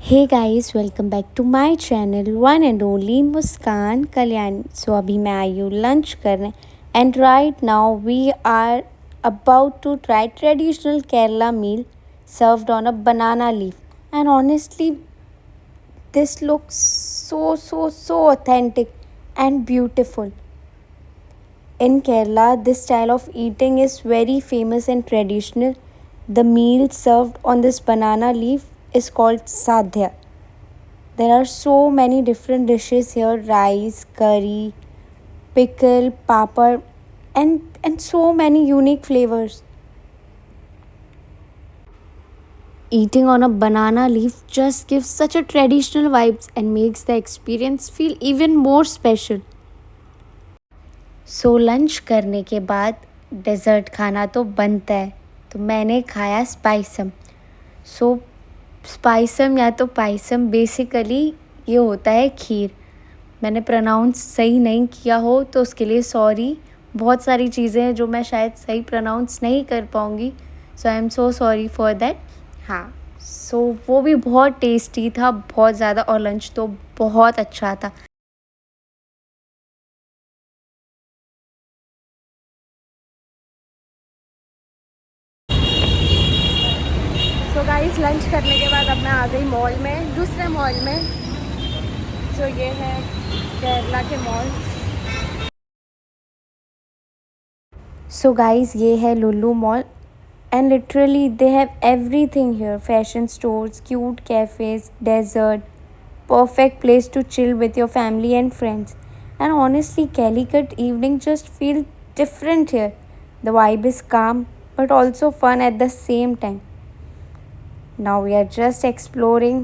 Hey guys, welcome back to my channel one and only Muskan Kalyan. So अभी मैं आई हूँ लंच करने and right now we are about to try traditional Kerala meal served on a banana leaf. And honestly, this looks so authentic and beautiful. In Kerala, this style of eating is very famous and traditional. The meal served on this banana leaf is called sadhya. There are so many different dishes here: rice, curry, pickle, papad, and so many unique flavors. Eating on a banana leaf just gives such a traditional vibes and makes the experience feel even more special. So lunch करने के बाद dessert खाना तो बनता है, तो मैंने खाया स्पाइसम। सो स्पाइसम या तो पायसम बेसिकली ये होता है खीर। मैंने प्रोनाउंस सही नहीं किया हो तो उसके लिए सॉरी। बहुत सारी चीज़ें हैं जो मैं शायद सही प्रोनाउंस नहीं कर पाऊँगी, so I am so sorry for that. हाँ, सो वो भी बहुत टेस्टी था, बहुत ज़्यादा, और लंच तो बहुत अच्छा था। सो गाइस, लंच करने के बाद अब मैं आ गई मॉल में, दूसरे मॉल में। सो ये है केरला के मॉल। सो गाइस, ये है Lulu mall and literally they have everything here: fashion stores, cute cafes, dessert, perfect place to chill with your family and friends. And honestly, Calicut evening just feel different here. The vibe is calm but also fun at the same time. Now we are just exploring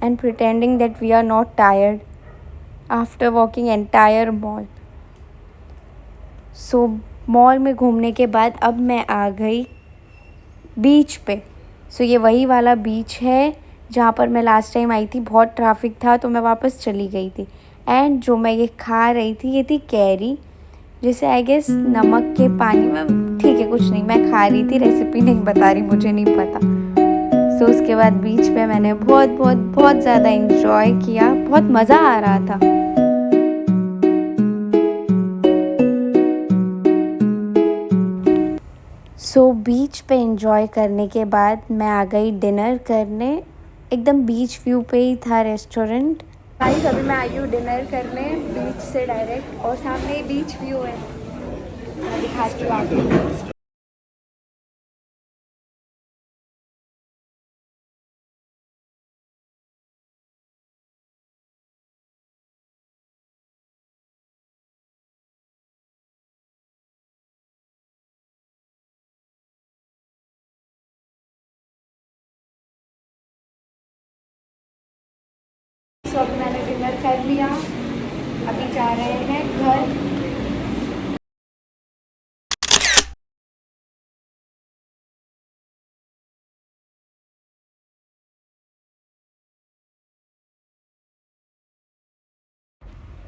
and pretending that we are not tired after walking entire mall. So mall में घूमने के बाद अब मैं आ गई बीच पे। सो ये वही वाला बीच है जहाँ पर मैं लास्ट टाइम आई थी। बहुत ट्रैफिक था तो मैं वापस चली गई थी। एंड जो मैं ये खा रही थी ये थी कैरी, जिसे आई गेस नमक के पानी में, ठीक है कुछ नहीं, मैं खा रही थी, रेसिपी नहीं बता रही, मुझे नहीं पता। सो उसके बाद बीच पे मैंने बहुत बहुत बहुत ज़्यादा इंजॉय किया, बहुत मज़ा आ रहा था। सो बीच पे एंजॉय करने के बाद मैं आ गई डिनर करने। एकदम बीच व्यू पे ही था रेस्टोरेंट। गाइस, अभी मैं आई हूँ डिनर करने बीच से डायरेक्ट, और सामने ही बीच व्यू है। मैं दिखाती हूँ आपको। सो अभी मैंने डिनर कर लिया, अभी जा रहे हैं घर।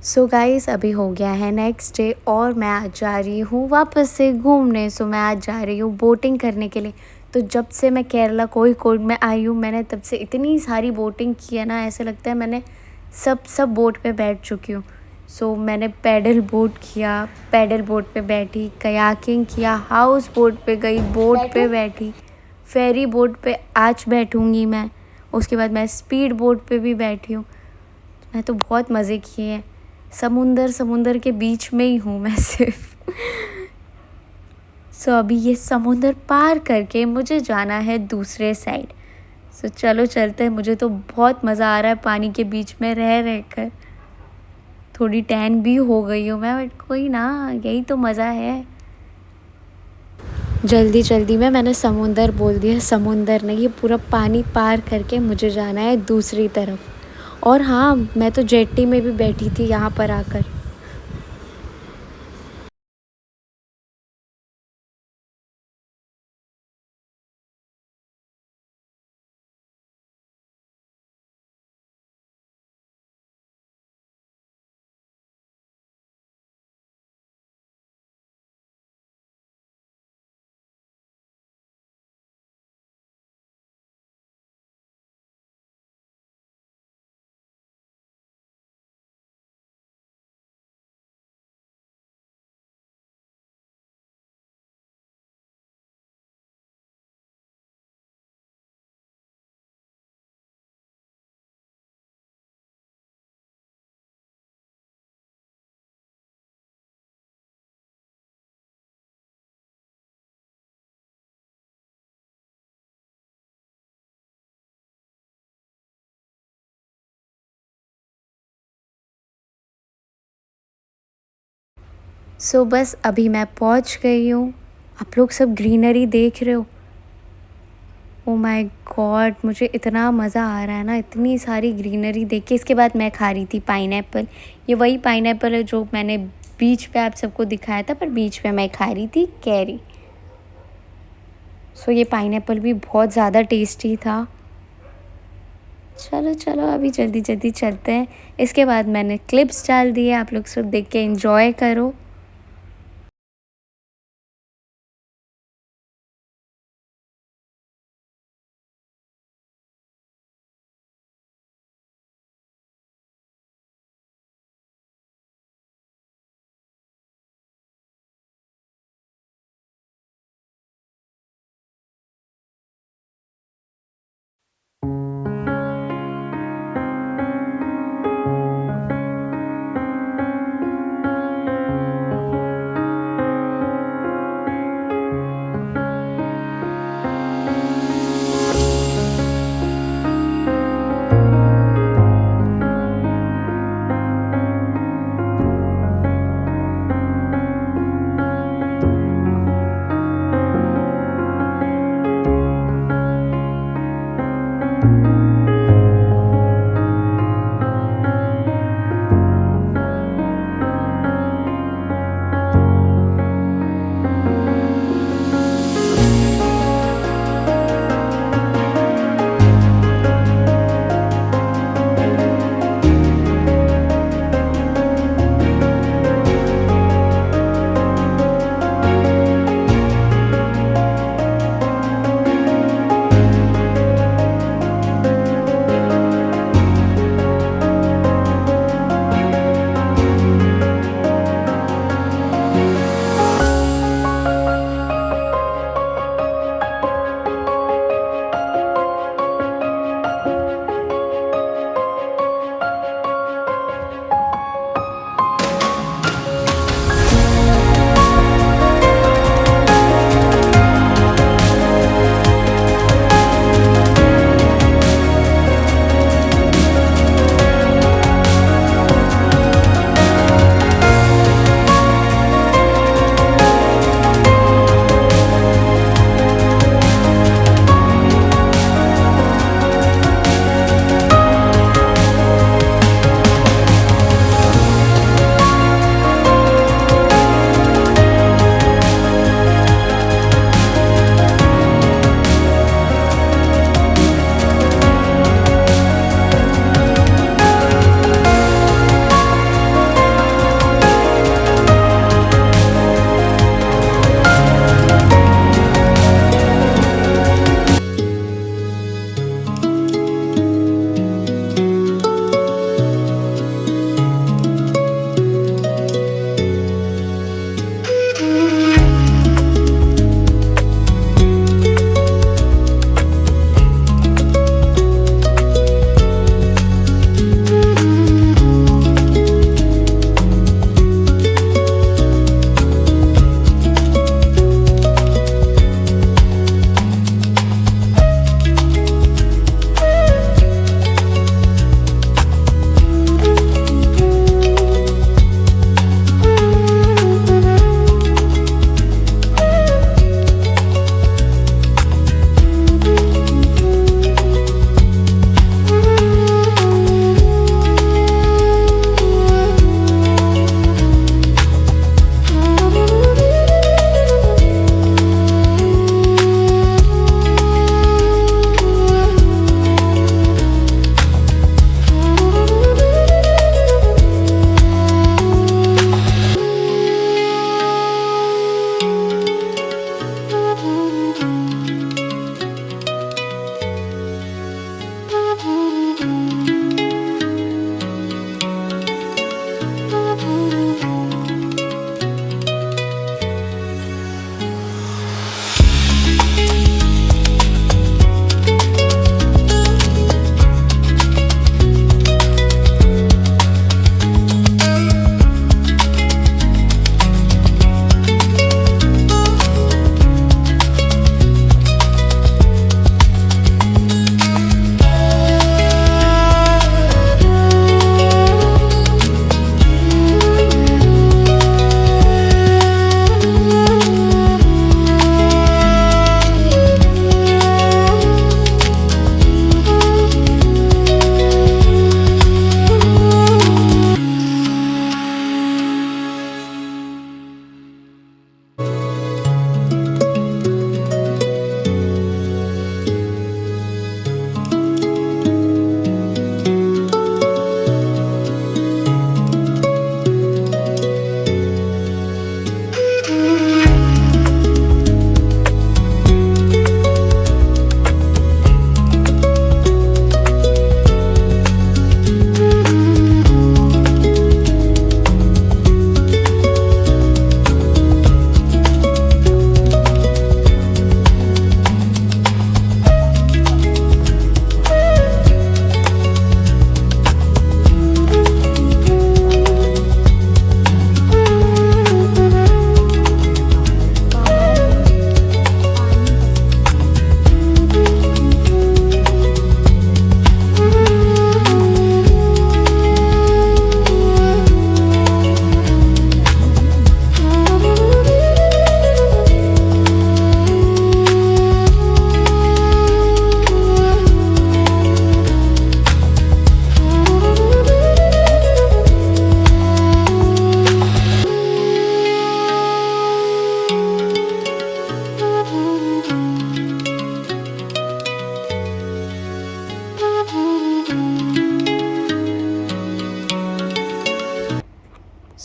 सो गाइस, अभी हो गया है नेक्स्ट डे और मैं आज जा रही हूँ वापस से घूमने। सो मैं आज जा रही हूँ बोटिंग करने के लिए। तो जब से मैं केरला कोझिकोड में आई हूँ, मैंने तब से इतनी सारी बोटिंग की है ना, ऐसे लगता है मैंने सब बोट पे बैठ चुकी हूँ। सो मैंने पैडल बोट किया, पैडल बोट पे बैठी, कयाकिंग किया, हाउस बोट पे गई, बोट पे बैठी, फेरी बोट पे आज बैठूँगी मैं। उसके बाद मैं स्पीड बोट पे भी बैठी हूँ। मैं तो बहुत मज़े किए हैं। समुंदर के बीच में ही हूँ मैं सिर्फ। सो अभी ये समुंदर पार करके मुझे जाना है दूसरे साइड। सो चलो चलते हैं। मुझे तो बहुत मज़ा आ रहा है पानी के बीच में रह कर। थोड़ी टैन भी हो गई हूँ मैं, बट कोई ना, यही तो मज़ा है। जल्दी जल्दी में मैंने समुंदर बोल दिया, समुंदर नहीं, ये पूरा पानी पार करके मुझे जाना है दूसरी तरफ। और हाँ, मैं तो जेट्टी में भी बैठी थी यहाँ पर आकर। सो बस अभी मैं पहुंच गई हूँ। आप लोग सब ग्रीनरी देख रहे हो। ओ माय गॉड, मुझे इतना मज़ा आ रहा है ना इतनी सारी ग्रीनरी देख के। इसके बाद मैं खा रही थी पाइनएप्पल। ये वही पाइनएप्पल है जो मैंने बीच पे आप सबको दिखाया था, पर बीच पे मैं खा रही थी कैरी। सो ये पाइनएप्पल भी बहुत ज़्यादा टेस्टी था। चलो चलो अभी जल्दी जल्दी चलते हैं। इसके बाद मैंने क्लिप्स डाल दिए, आप लोग सब देख के एंजॉय करो।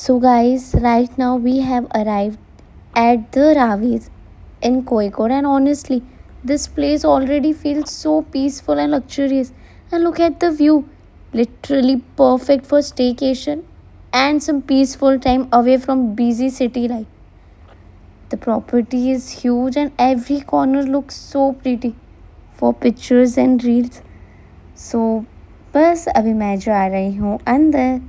So guys, right now we have arrived at the Ravis in Kozhikode, and honestly, this place already feels so peaceful and luxurious. And look at the view, literally perfect for staycation and some peaceful time away from busy city life. The property is huge and every corner looks so pretty for pictures and reels. So बस अभी मैं जा रही हूँ अंदर.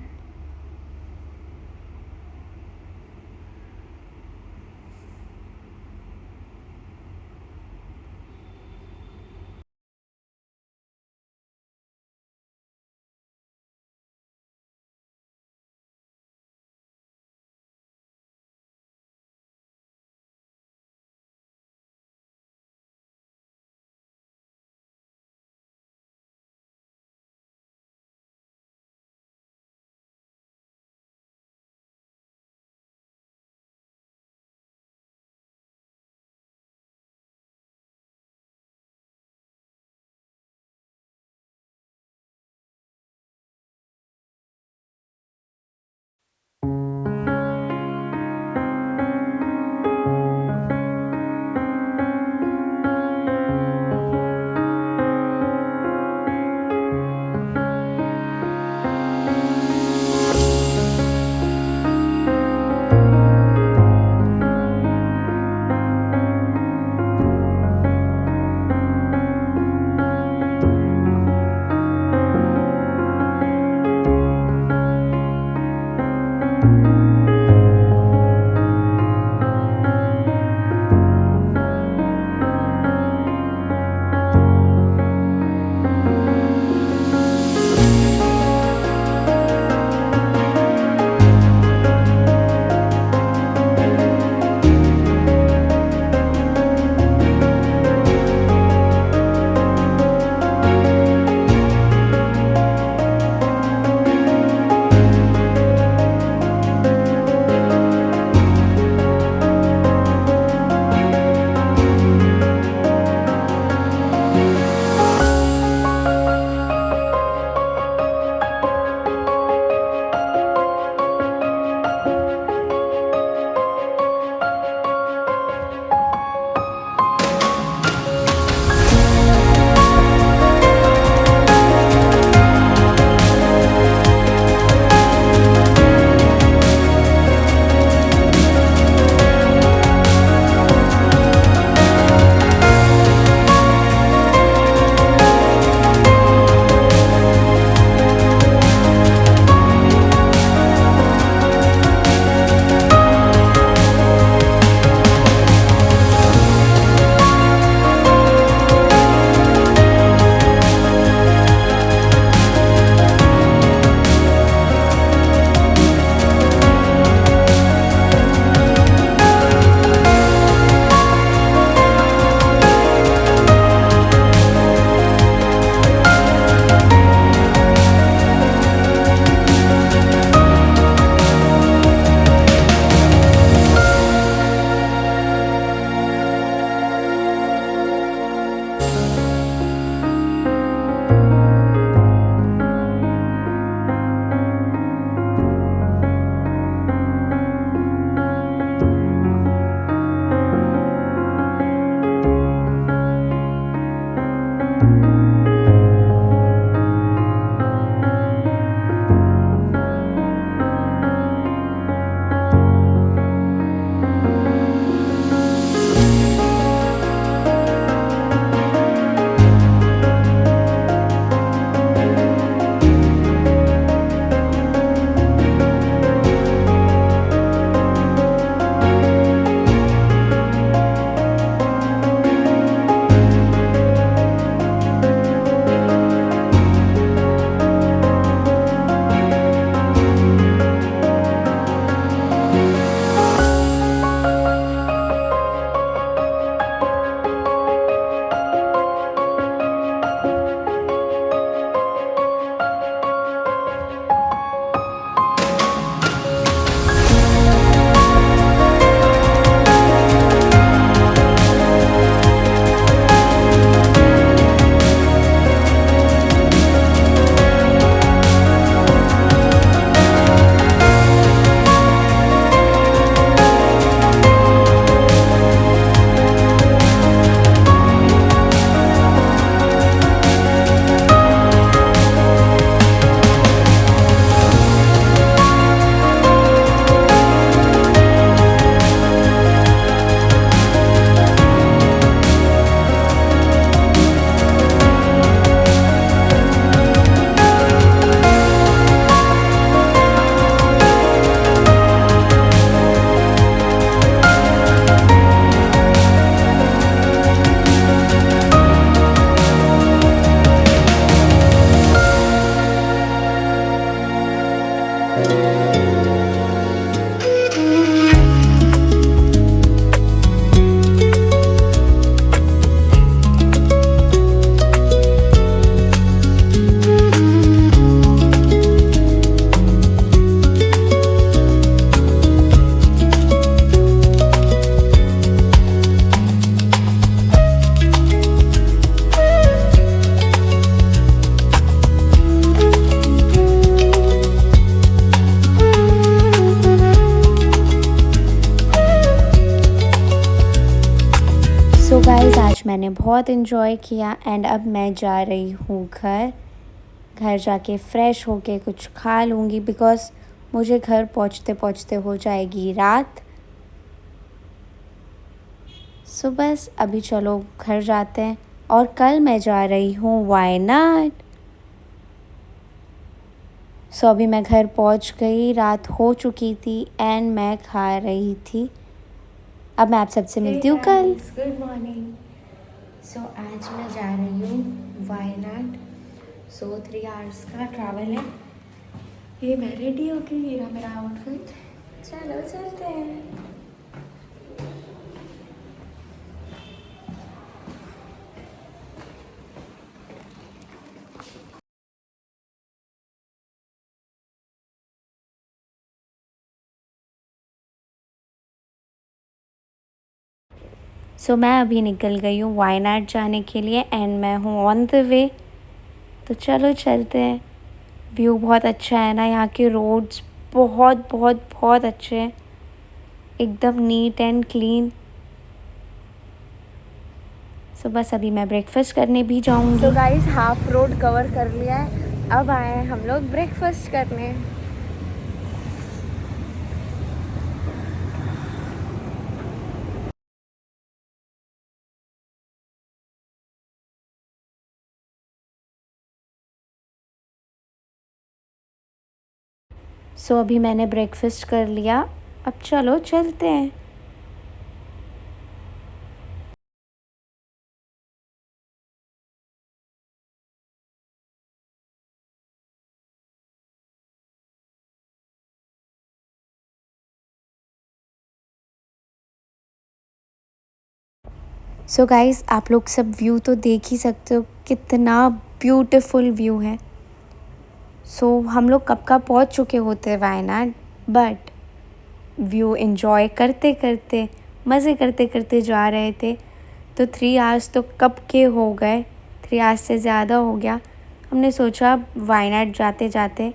मैंने बहुत enjoy किया एंड अब मैं जा रही हूँ घर। घर जाके फ़्रेश होके कुछ खा लूँगी बिकॉज़ मुझे घर पहुँचते पहुँचते हो जाएगी रात। सो बस अभी चलो घर जाते हैं और कल मैं जा रही हूँ वायनाड। सो अभी मैं घर पहुँच गई, रात हो चुकी थी एंड मैं खा रही थी। अब मैं आप सबसे मिलती हूँ कल। Good morning. सो आज मैं जा रही हूँ वायनाड। सो 3 आवर्स का ट्रैवल है। ये मैं रेडी हो गई, ये रहा मेरा आउटफिट। चलो चलते हैं। सो मैं अभी निकल गई हूँ वायनाड जाने के लिए एंड मैं हूँ ऑन द वे। तो चलो चलते हैं। व्यू बहुत अच्छा है ना, यहाँ के रोड्स बहुत बहुत बहुत अच्छे हैं, एकदम नीट एंड क्लीन। सो बस अभी मैं ब्रेकफास्ट करने भी जाऊँगी। So guys half road cover कर लिया है, अब आए हैं हम लोग ब्रेकफास्ट करने। सो अभी मैंने ब्रेकफास्ट कर लिया, अब चलो चलते हैं। सो गाइस आप लोग सब व्यू तो देख ही सकते हो, कितना ब्यूटीफुल व्यू है। सो हम लोग कब का पहुंच चुके होते वायनाड, बट व्यू एंजॉय करते करते मज़े करते करते जा रहे थे। तो 3 आवर्स तो कब के हो गए, 3 आवर्स से ज़्यादा हो गया। हमने सोचा वायनाड जाते जाते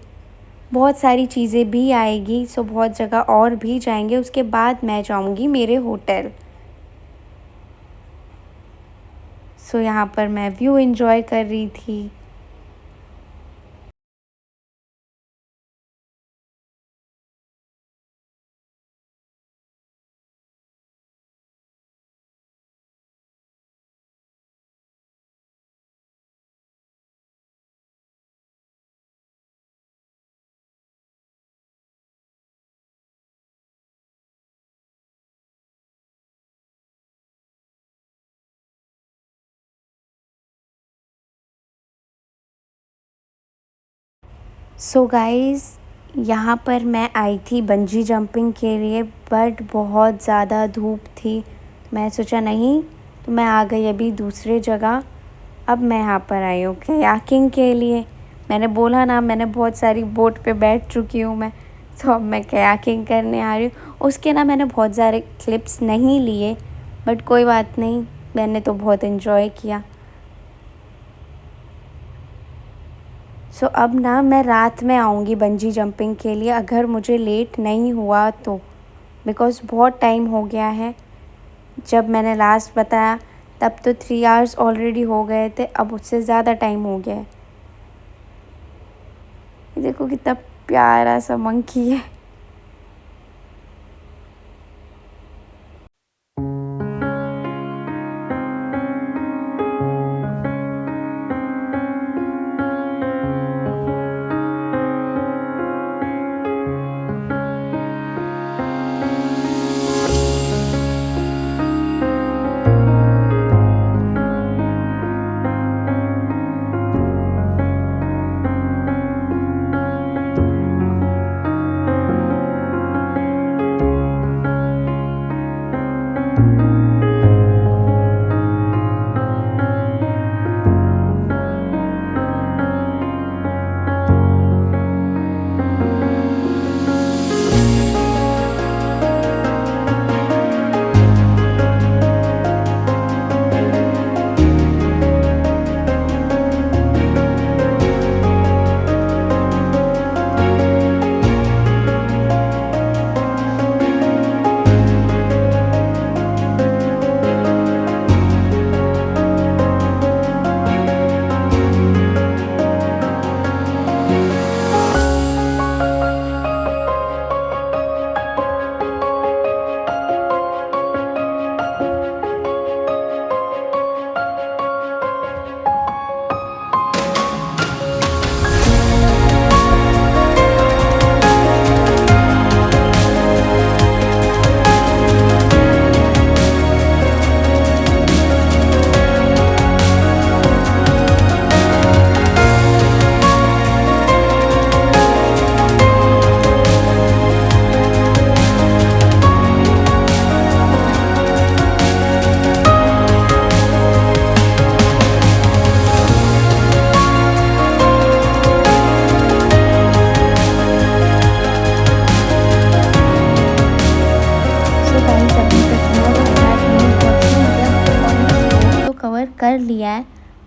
बहुत सारी चीज़ें भी आएगी, सो बहुत जगह और भी जाएंगे, उसके बाद मैं जाऊंगी मेरे होटल। सो यहाँ पर मैं व्यू एंजॉय कर रही थी। सो गाइस यहाँ पर मैं आई थी बंजी जंपिंग के लिए, बट बहुत ज़्यादा धूप थी। मैं सोचा नहीं, तो मैं आ गई अभी दूसरे जगह। अब मैं यहाँ पर आई हूँ कयाकिंग के लिए। मैंने बोला ना, मैंने बहुत सारी बोट पे बैठ चुकी हूँ मैं, तो अब मैं कयाकिंग करने आ रही हूँ। उसके ना मैंने बहुत सारे क्लिप्स नहीं लिए, बट कोई बात नहीं, मैंने तो बहुत इन्जॉय किया। सो अब ना मैं रात में आऊँगी बंजी जंपिंग के लिए, अगर मुझे लेट नहीं हुआ तो, बिकॉज़ बहुत टाइम हो गया है। जब मैंने लास्ट बताया तब तो 3 आवर्स ऑलरेडी हो गए थे, अब उससे ज़्यादा टाइम हो गया है। ये देखो कितना प्यारा सा मंकी है।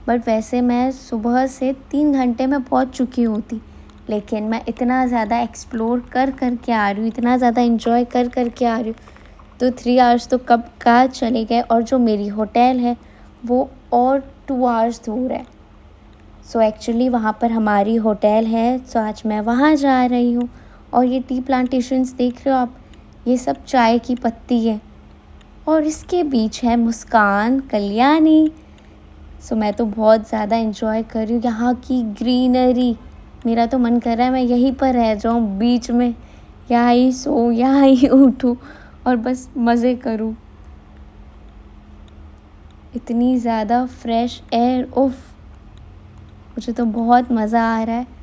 बट वैसे मैं सुबह से 3 घंटे में पहुंच चुकी होती, लेकिन मैं इतना ज़्यादा एक्सप्लोर कर कर के आ रही हूँ, इतना ज़्यादा एंजॉय कर कर के आ रही हूँ, तो 3 आवर्स तो कब का चले गए। और जो मेरी होटल है वो और 2 आवर्स दूर है। सो एक्चुअली वहाँ पर हमारी होटल है, सो आज मैं वहाँ जा रही हूँ। और ये टी प्लांटेशंस देख रहे हो आप, ये सब चाय की पत्ती है और इसके बीच है मुस्कान कल्याणी। सो मैं तो बहुत ज़्यादा एंजॉय कर रही हूँ यहाँ की ग्रीनरी। मेरा तो मन कर रहा है मैं यहीं पर रह जाऊँ बीच में, यहाँ ही सो यहाँ ही उठूँ और बस मज़े करूँ। इतनी ज़्यादा फ्रेश एयर, उफ, मुझे तो बहुत मज़ा आ रहा है।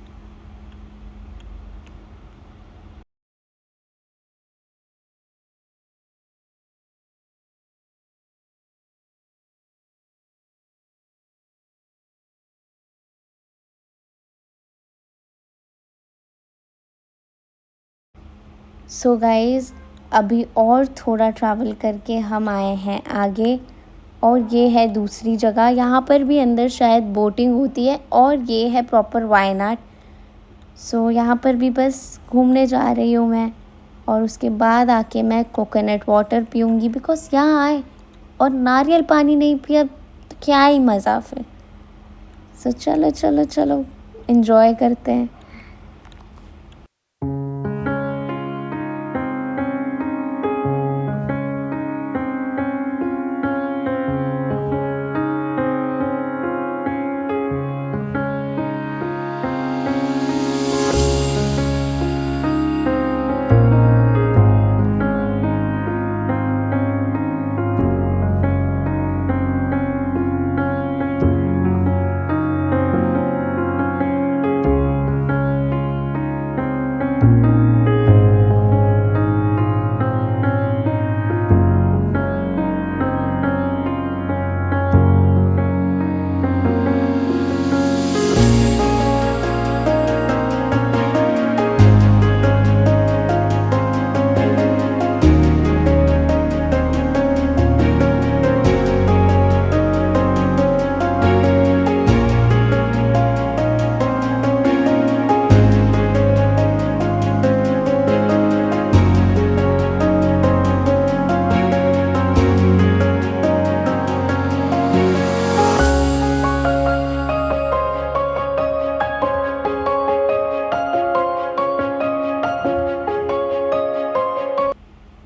सो गाइज़, अभी और थोड़ा ट्रैवल करके हम आए हैं आगे, और ये है दूसरी जगह। यहाँ पर भी अंदर शायद बोटिंग होती है, और ये है प्रॉपर वायनाड। सो यहाँ पर भी बस घूमने जा रही हूँ मैं, और उसके बाद आके मैं कोकोनट वाटर पीऊँगी, बिकॉज़ यहाँ आए और नारियल पानी नहीं पिया तो क्या ही मज़ा फिर। सो चलो चलो चलो एंजॉय करते हैं।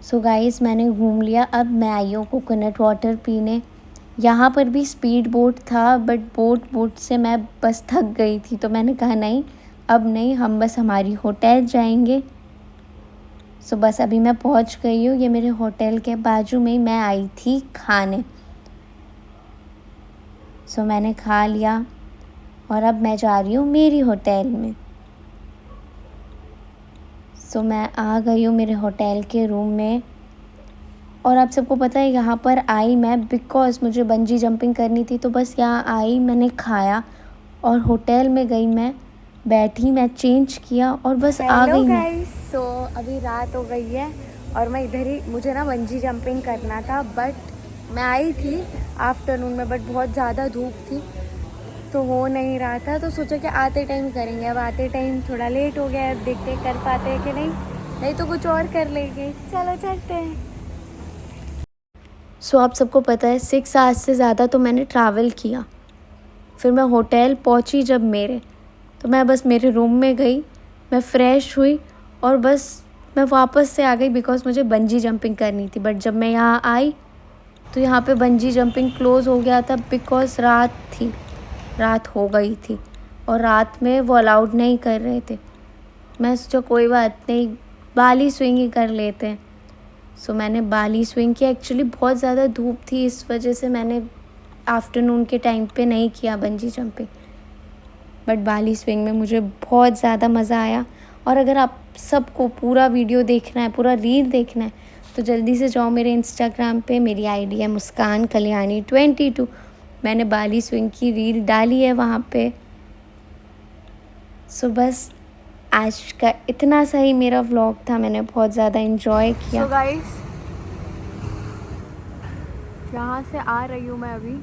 सो गाइस, मैंने घूम लिया, अब मैं आई हूँ कोकोनट वाटर पीने। यहाँ पर भी स्पीड बोट था, बट बोट से मैं बस थक गई थी, तो मैंने कहा नहीं, अब नहीं, हम बस हमारी होटल जाएंगे। सो बस अभी मैं पहुँच गई हूँ, ये मेरे होटल के बाजू में ही मैं आई थी खाने। सो मैंने खा लिया और अब मैं जा रही हूँ मेरी होटल में। सो मैं आ गई हूँ मेरे होटल के रूम में, और आप सबको पता है यहाँ पर आई मैं बिकॉज़ मुझे बंजी जंपिंग करनी थी, तो बस यहाँ आई, मैंने खाया और होटल में गई, मैं बैठी, मैं चेंज किया और बस आ गई मैं। हेलो गाइस, सो अभी रात हो गई है और मैं इधर ही, मुझे ना बंजी जंपिंग करना था, बट मैं आई थी आफ्टरनून में, बट बहुत ज़्यादा धूप थी तो हो नहीं रहा था, तो सोचा कि आते टाइम करेंगे। अब आते टाइम थोड़ा लेट हो गया, अब देखते कर पाते हैं कि नहीं तो कुछ और कर लेंगे। चलो चलते हैं। सो आप सबको पता है 6 आवर्स से ज़्यादा तो मैंने ट्रैवल किया। फिर मैं होटल पहुंची जब मेरे, तो मैं बस मेरे रूम में गई, मैं फ़्रेश हुई और बस मैं वापस से आ गई बिकॉज़ मुझे बंजी जंपिंग करनी थी। बट जब मैं यहाँ आई तो यहाँ पे बंजी जंपिंग क्लोज़ हो गया था बिकॉज़ रात हो गई थी और रात में वो अलाउड नहीं कर रहे थे। मैं सोचा कोई बात नहीं, बाली स्विंग ही कर लेते हैं। सो मैंने बाली स्विंग किया। एक्चुअली बहुत ज़्यादा धूप थी, इस वजह से मैंने आफ्टरनून के टाइम पे नहीं किया bungee jumping, but Bali swing में मुझे बहुत ज़्यादा मज़ा आया। और अगर आप सबको पूरा वीडियो देखना है, पूरा रील देखना है, तो जल्दी से जाओ मेरे इंस्टाग्राम पे, मेरी आईडी है मुस्कान कल्याणी 22। मैंने बाली स्विंग की रील डाली है वहाँ पे। सो बस आज का इतना सही मेरा व्लॉग था, मैंने बहुत ज़्यादा एंजॉय किया। So गाइस, यहाँ से आ रही हूँ मैं अभी,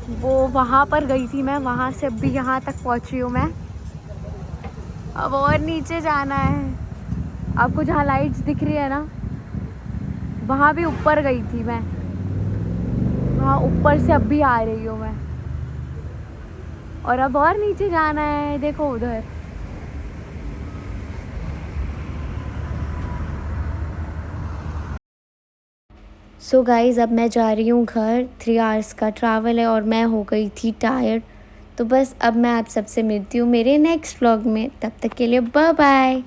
वो वहाँ पर गई थी मैं, वहाँ से अभी यहाँ तक पहुँची हूँ मैं। अब और नीचे जाना है। आपको जहाँ लाइट्स दिख रही है ना, वहाँ भी ऊपर गई थी मैं। हाँ, ऊपर से अभी आ रही हूँ मैं। और अब और नीचे जाना है, देखो उधर। सो गाइज़ अब मैं जा रही हूँ घर। 3 आवर्स का ट्रैवल है और मैं हो गई थी टायर्ड। तो बस अब मैं आप सबसे मिलती हूँ मेरे नेक्स्ट व्लॉग में। तब तक के लिए बाय बाय।